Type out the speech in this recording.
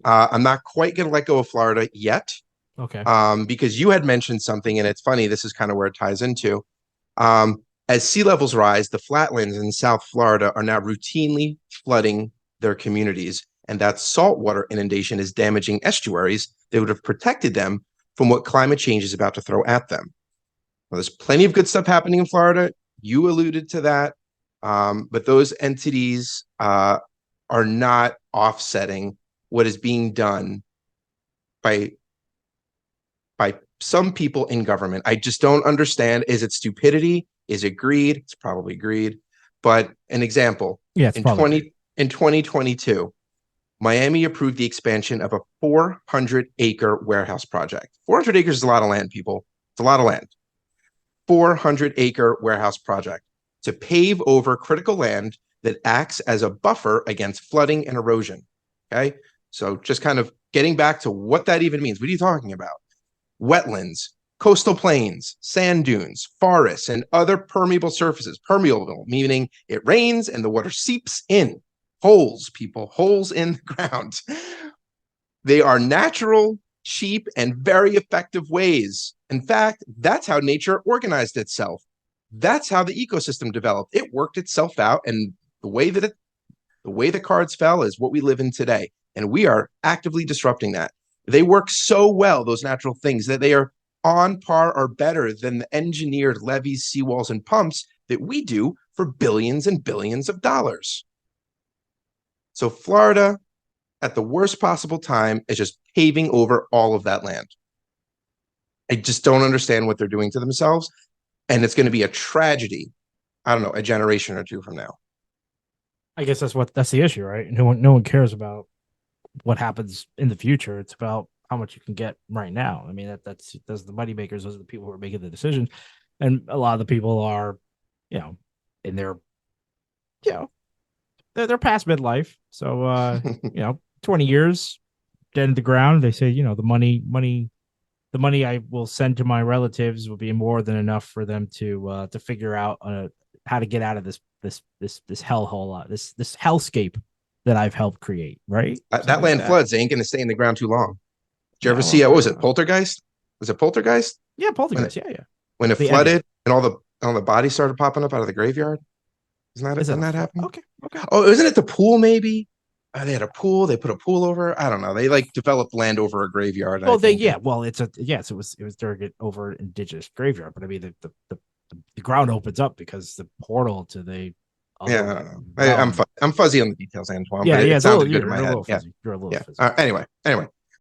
I'm not quite going to let go of Florida yet, Okay. because you had mentioned something, and it's funny. This is kind of where it ties into. As sea levels rise, the flatlands in South Florida are now routinely flooding their communities, and that saltwater inundation is damaging estuaries that would have protected them from what climate change is about to throw at them. Well, there's plenty of good stuff happening in Florida. You alluded to that, but those entities are not offsetting what is being done by some people in government. I just don't understand. Is it stupidity? Is it greed? It's probably greed. But an example, Yeah, it's in probably great. 2022, Miami approved the expansion of a 400-acre warehouse project. 400 acres is a lot of land, people. It's a lot of land. 400-acre warehouse project to pave over critical land that acts as a buffer against flooding and erosion. Okay. So just kind of getting back to what that even means. What are you talking about? Wetlands, coastal plains, sand dunes, forests, and other permeable surfaces. Permeable, meaning it rains and the water seeps in. Holes, people, holes in the ground. They are natural, cheap, and very effective ways. In fact, that's how nature organized itself. That's how the ecosystem developed. It worked itself out, and the way the cards fell is what we live in today. And we are actively disrupting that. They work so well, those natural things, that they are on par or better than the engineered levees, seawalls, and pumps that we do for billions and billions of dollars. So Florida, at the worst possible time, is just paving over all of that land. I just don't understand what they're doing to themselves. And it's going to be a tragedy, I don't know, a generation or two from now. I guess that's the issue, right? No one cares about what happens in the future. It's about how much you can get right now. I mean, that's the money makers. Those are the people who are making the decision, and a lot of the people are, you know, in their, you know, they're past midlife. So, 20 years dead in the ground. They say, the money I will send to my relatives will be more than enough for them to figure out how to get out of this hellhole, this hellscape that I've helped create. Right, That something like land that. floods. They ain't going to stay in the ground too long. Did you Yeah, ever see, well, what was it, Poltergeist? Was it Poltergeist? yeah, When it, poltergeist. Yeah, yeah. when it The ending flooded and all the bodies started popping up out of the graveyard? Isn't that it? is that Didn't a that flood? happen? Okay, okay. Oh, isn't it the pool maybe? They had a pool. They put a pool over. I don't know. They like developed land over a graveyard, I Well, think. And it's a yes. It was during it over indigenous graveyard, but I mean the ground opens up because the portal to the yeah, other I don't know. realm. I'm fuzzy on the details, Antoine, but Yeah, it, yeah. it It's a little. sounded good in You're my a head. little Yeah, fuzzy. You're a little yeah. fuzzy. Anyway.